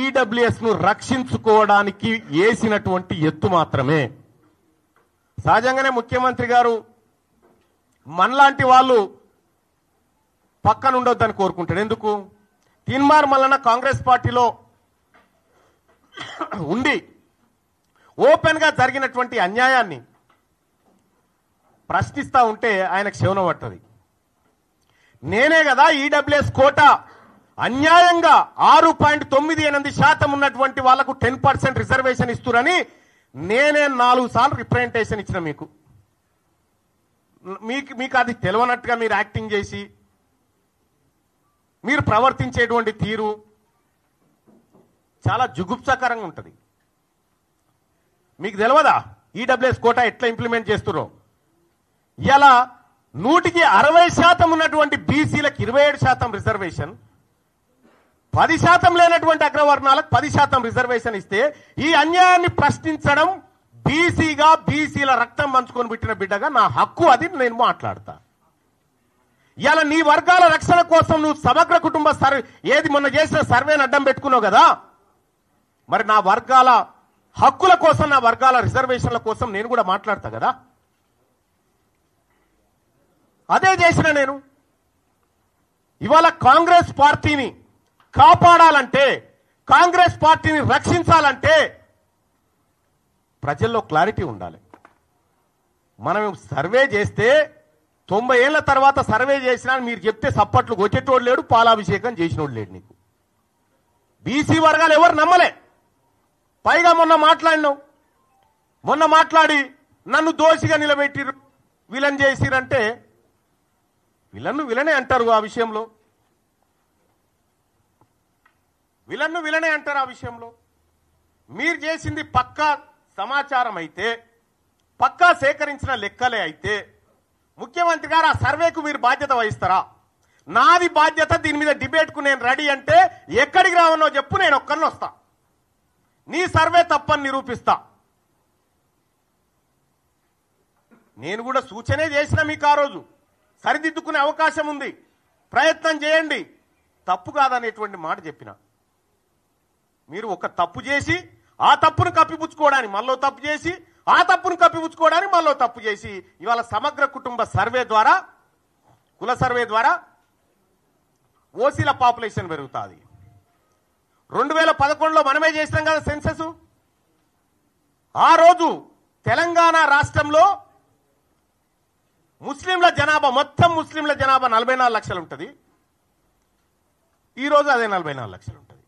EWS ను రక్షించుకోవడానికి వేసినటువంటి ఎత్తు మాత్రమే. సహజంగానే ముఖ్యమంత్రి గారు మనలాంటి వాళ్ళు పక్కన ఉండొద్దని కోరుకుంటాడు. ఎందుకు? తీన్మార్ మల్లన్న కాంగ్రెస్ పార్టీలో ఉండి ఓపెన్ గా జరిగినటువంటి అన్యాయాన్ని ప్రశ్నిస్తా ఉంటే ఆయనకు శవనం పట్టది. నేనే కదా ఈడబ్ల్యూఎస్ కోటా అన్యాయంగా 6.98% ఉన్నటువంటి వాళ్లకు 10% రిజర్వేషన్ ఇస్తురని నేనే 4 సార్లు రిప్రజెంటేషన్ ఇచ్చిన. మీకు అది తెలియనట్టుగా మీరు యాక్టింగ్ చేసి మీరు ప్రవర్తించేటువంటి తీరు చాలా జుగుప్సాకరంగా ఉంటుంది. మీకు తెలియదా ఈడబ్ల్యూఎస్ కోటా ఎట్లా ఇంప్లిమెంట్ చేస్తున్నారో? ఇలా 100% ఉన్నటువంటి బీసీలకు 27% రిజర్వేషన్, 10% లేనటువంటి అగ్రవర్ణాలకు 10% రిజర్వేషన్ ఇస్తే ఈ అన్యాయాన్ని ప్రశ్నించడం బీసీగా, బీసీల రక్తం పంచుకొని పుట్టిన బిడ్డగా నా హక్కు. అది నేను మాట్లాడతా. ఇలా నీ వర్గాల రక్షణ కోసం నువ్వు సమగ్ర కుటుంబ సర్వే ఏది మొన్న చేసిన సర్వేని అడ్డం పెట్టుకున్నావు కదా, మరి నా వర్గాల హక్కుల కోసం, నా వర్గాల రిజర్వేషన్ల కోసం నేను కూడా మాట్లాడతా కదా. అదే చేసిన నేను. ఇవాళ కాంగ్రెస్ పార్టీని కాపాడాలంటే, కాంగ్రెస్ పార్టీని రక్షించాలంటే ప్రజల్లో క్లారిటీ ఉండాలి. మనం సర్వే చేస్తే 90 ఏళ్ల తర్వాత సర్వే చేసినా మీరు చెప్తే సప్పట్లు కొట్టేటోడు లేడు, పాలాభిషేకం చేసినోడు లేడు. నీకు బీసీ వర్గాలు ఎవరు నమ్మలే. పైగా మొన్న మాట్లాడి నన్ను దోషిగా నిలబెట్టిరు, విలన్ చేసిరంటే విలనే అంటారు. ఆ విషయంలో విలనే అంటారు. ఆ విషయంలో మీరు చేసింది పక్కా సమాచారం అయితే, పక్కా సేకరించిన లెక్కలే అయితే ముఖ్యమంత్రి గారు ఆ సర్వేకు మీరు బాధ్యత వహిస్తారా? నాది బాధ్యత, దీని మీద డిబేట్కు నేను రెడీ అంటే ఎక్కడికి రావనో చెప్పు, నేను ఒక్కరిని వస్తా. నీ సర్వే తప్పని నిరూపిస్తా. నేను కూడా సూచనే చేసిన మీకు. ఆ రోజు సరిదిద్దుకునే అవకాశం ఉంది, ప్రయత్నం చేయండి, తప్పు కాదనేటువంటి మాట చెప్పిన. మీరు ఒక తప్పు చేసి ఆ తప్పును కప్పిపుచ్చుకోవడానికి మళ్ళీ తప్పు చేసి, ఆ తప్పును కప్పిపుచ్చుకోవడానికి మళ్ళీ తప్పు చేసి ఇవాళ సమగ్ర కుటుంబ సర్వే ద్వారా, కుల సర్వే ద్వారా ఓసీల పాపులేషన్ పెరుగుతుంది. 2011లో మనమే చేసినాం కదా సెన్సెస్. ఆ రోజు తెలంగాణ రాష్ట్రంలో ముస్లింల జనాభా, మొత్తం ముస్లింల జనాభా 44 లక్షలు ఉంటుంది. ఈరోజు అదే 44 లక్షలు ఉంటుంది.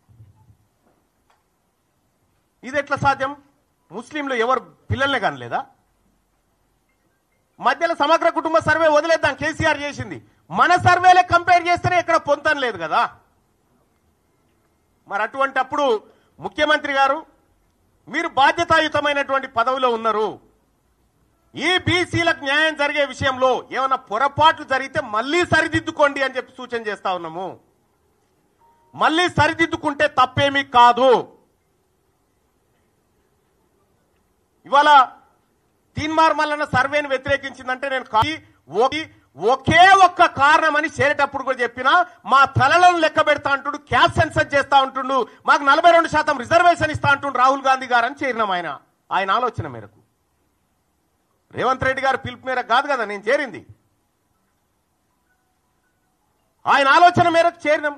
ఇది ఎట్లా సాధ్యం? ముస్లింలు ఎవరు పిల్లల్ని కనలేదా? మధ్యలో సమగ్ర కుటుంబ సర్వే వదిలేద్దాం, కేసీఆర్ చేసింది. మన సర్వేలే కంపేర్ చేస్తేనే ఎక్కడ పొంతం లేదు కదా. మరి అటువంటప్పుడు ముఖ్యమంత్రి గారు మీరు బాధ్యతాయుతమైనటువంటి పదవిలో ఉన్నారు. ఈ బీసీలకు న్యాయం జరిగే విషయంలో ఏమైనా పొరపాట్లు జరిగితే మళ్ళీ సరిదిద్దుకోండి అని చెప్పి సూచన చేస్తా ఉన్నాము. మళ్ళీ సరిదిద్దుకుంటే తప్పేమీ కాదు. ఇవాళ తీన్మార్ మల్లన్న సర్వేని వ్యతిరేకించిందంటే నేను ఒకే ఒక్క కారణం అని చేరేటప్పుడు కూడా చెప్పినా, మా తలలను లెక్క పెడతా అంటుండు, క్యాస్ట్ సెన్సస్ చేస్తా ఉంటుండు, మాకు 42% రిజర్వేషన్ ఇస్తా అంటుండు రాహుల్ గాంధీ గారు అని చేరినాం. ఆయన ఆలోచన మేరకు, రేవంత్ రెడ్డి గారు పిలుపు మేరకు కాదు కదా నేను చేరింది, ఆయన ఆలోచన మేరకు చేరినాం.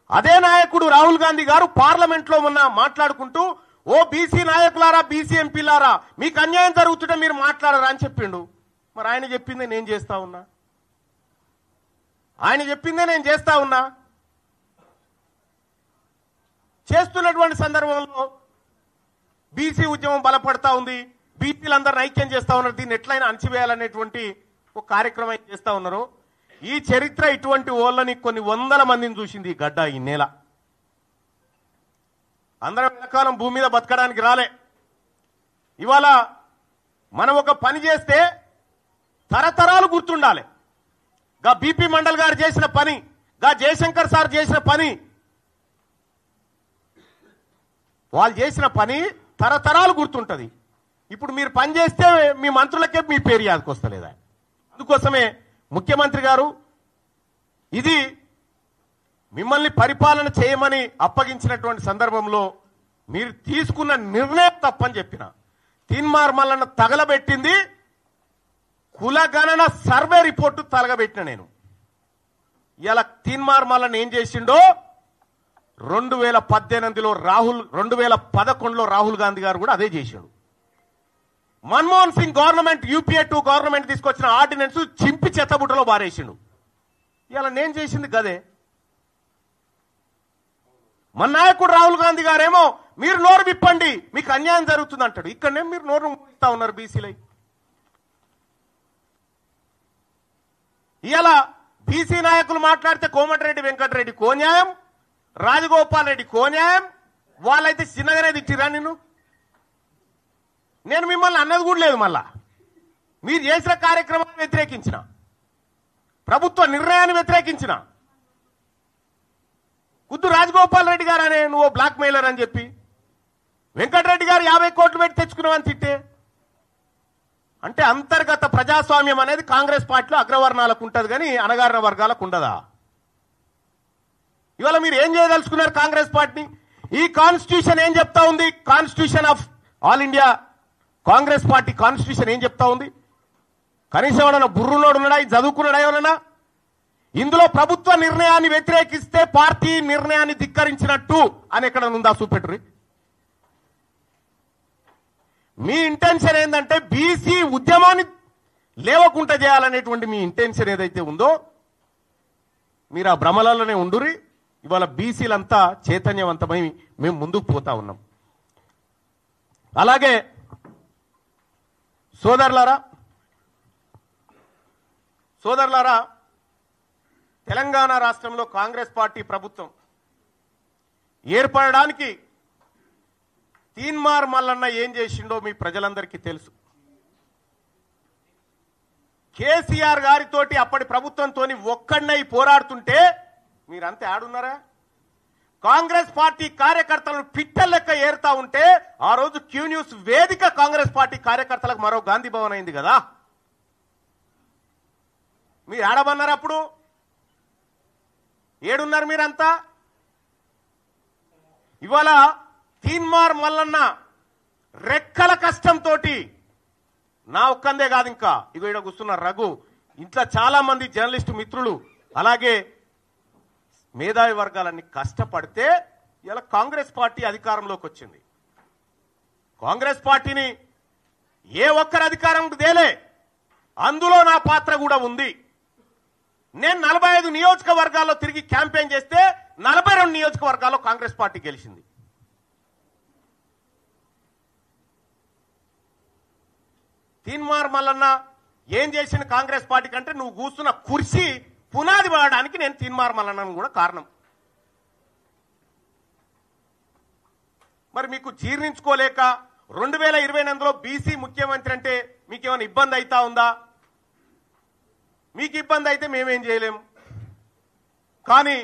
అదే నాయకుడు రాహుల్ గాంధీ గారు పార్లమెంట్ లో మొన్న మాట్లాడుకుంటూ, ఓ బీసీ నాయకులారా, బీసీ ఎంపీలారా, మీకు అన్యాయం జరుగుతుంటే మీరు మాట్లాడరా అని చెప్పిండు. మరి ఆయన చెప్పిందే నేను చేస్తా ఉన్నా, ఆయన చెప్పిందే నేను చేస్తా ఉన్నా. చేస్తున్నటువంటి సందర్భంలో బీసీ ఉద్యమం బలపడతా ఉంది, బీసీలందరిని ఐక్యం చేస్తా ఉన్నారు. దీన్ని ఎట్లయినా అణచివేయాలనేటువంటి ఒక కార్యక్రమం చేస్తా ఉన్నారు. ఈ చరిత్ర ఇటువంటి ఓళ్ళని కొన్ని వందల మందిని చూసింది ఈ గడ్డ, ఈ నేల. అందరం ఎంతకాలం భూమి మీద బతకడానికి రాలే. ఇవాళ మనం ఒక పని చేస్తే తరతరాలు గుర్తుండాలి. గా బీపీ మండల్ గారు చేసిన పని, గా జయశంకర్ సార్ చేసిన పని, వాళ్ళు చేసిన పని తరతరాలు గుర్తుంటది. ఇప్పుడు మీరు పని చేస్తే మీ మంత్రులకే మీ పేరు యాదకొస్తలేదా? అందుకోసమే ముఖ్యమంత్రి గారు ఇది మిమ్మల్ని పరిపాలన చేయమని అప్పగించినటువంటి సందర్భంలో మీరు తీసుకున్న నిర్ణయం తప్పని చెప్పిన. తీన్మార్ మల్లన్న తగలబెట్టింది కులగణన సర్వే రిపోర్టు తగలబెట్టిన నేను. ఇలా తీన్మార్ మల్లన్న ఏం చేసిండో 2018లో 2011లో రాహుల్ గాంధీ గారు కూడా అదే చేశాడు. Manmohan Singh government UPA 2 government తీసుకొచ్చిన ఆర్డినెన్స్ చింపి చెత్తబుట్టలో బారేసిండు. ఇలా నేను చేసింది గదే. మన నాయకుడు రాహుల్ గాంధీ గారేమో మీరు నోరు విప్పండి మీకు అన్యాయం జరుగుతుంది అంటాడు. ఇక్కడనే మీరు నోరు ఇస్తా ఉన్నారు బీసీలై. ఇలా బీసీ నాయకులు మాట్లాడితే కోమటిరెడ్డి వెంకటరెడ్డి కోన్యాయం, రాజగోపాల్ రెడ్డి కోన్యాయం, వాళ్ళైతే చిన్నగానే తిట్టిరా నేను మిమ్మల్ని అన్నది కూడా లేదు. మళ్ళా మీరు చేసిన కార్యక్రమాన్ని వ్యతిరేకించిన, ప్రభుత్వ నిర్ణయాన్ని వ్యతిరేకించిన. కుద్దు రాజగోపాల్ రెడ్డి గారు అనే నువ్వు బ్లాక్ మెయిలర్ అని చెప్పి వెంకటరెడ్డి గారు 50 కోట్లు పెట్టి తెచ్చుకున్నావని తిట్టే. అంటే అంతర్గత ప్రజాస్వామ్యం అనేది కాంగ్రెస్ పార్టీలో అగ్రవర్ణాలకు ఉంటుంది కానీ అణగారిన వర్గాలకు ఉండదా? ఇవాళ మీరు ఏం చేయదలుచుకున్నారు కాంగ్రెస్ పార్టీని? ఈ కాన్స్టిట్యూషన్ ఏం చెప్తా ఉంది? Constitution of all India Congress party constitution ఏం చెప్తా ఉంది? కనీసం ఎవడన్నా బుర్రులోడు ఉన్నాడా? చదువుకున్నాడా ఎవరన్నా? ఇందులో ప్రభుత్వ నిర్ణయాన్ని వ్యతిరేకిస్తే పార్టీ నిర్ణయాన్ని ధిక్కరించినట్టు అని ఎక్కడ ఉందా? చూపెట్టుర్రి. మీ ఇంటెన్షన్ ఏంటంటే బీసీ ఉద్యమాన్ని లేవకుండా చేయాలనేటువంటి మీ ఇంటెన్షన్ ఏదైతే ఉందో మీరు ఆ భ్రమలలోనే ఉండురి. ఇవాళ బీసీలంతా చైతన్యవంతమై మేము ముందుకు పోతా ఉన్నాం. అలాగే సోదరులారా, తెలంగాణ రాష్ట్రంలో కాంగ్రెస్ పార్టీ ప్రభుత్వం ఏర్పడడానికి తీన్మార్ మల్లన్న ఏం చేసిండో మీ ప్రజలందరికీ తెలుసు. కేసీఆర్ గారితోటి అప్పటి ప్రభుత్వంతో ఒక్కడినై పోరాడుతుంటే మీరంతా ఆడున్నారా? కాంగ్రెస్ పార్టీ కార్యకర్తలను పిట్టల లెక్క ఏరుతా ఉంటే ఆ రోజు క్యూ న్యూస్ వేదిక కాంగ్రెస్ పార్టీ కార్యకర్తలకు మరో గాంధీ భవన్ అయింది కదా. మీరు ఆడమన్నారు. అప్పుడు ఏడున్నారు మీరంతా? ఇవాళ తీన్మార్ మల్లన్న రెక్కల కష్టంతో నా ఒక్కందే కాదు, ఇంకా ఇగో ఇక్కడ కూర్చున్న రఘు, ఇంట్లో చాలా మంది జర్నలిస్టు మిత్రులు అలాగే మేధావి వర్గాలన్నీ కష్టపడితే ఇలా కాంగ్రెస్ పార్టీ అధికారంలోకి వచ్చింది. కాంగ్రెస్ పార్టీని ఏ ఒక్కరు అధికారం తేలే, అందులో నా పాత్ర కూడా ఉంది. నేను 45 నియోజకవర్గాల్లో తిరిగి క్యాంపెయిన్ చేస్తే 42 నియోజకవర్గాల్లో కాంగ్రెస్ పార్టీ గెలిచింది. తీన్మార్ మల్లన్న ఏం చేసిన కాంగ్రెస్ పార్టీ కంటే నువ్వు కూర్చున్న కుర్చీ పునాది పడడానికి నేను తీన్మార్ మల్లన్నను కూడా కారణం. మరి మీకు జీర్ణించుకోలేక 2028లో బీసీ ముఖ్యమంత్రి అంటే మీకేమైనా ఇబ్బంది అవుతా ఉందా? మీకు ఇబ్బంది అయితే మేమేం చేయలేం. కానీ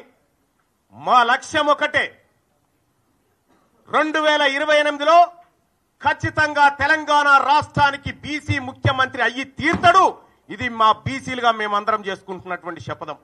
మా లక్ష్యం ఒకటే, 2028లో ఖచ్చితంగా తెలంగాణ రాష్ట్రానికి బీసీ ముఖ్యమంత్రి అయ్యి తీర్తాడు. ఇది మా బీసీలుగా మేమందరం చేసుకుంటున్నటువంటి శపథం.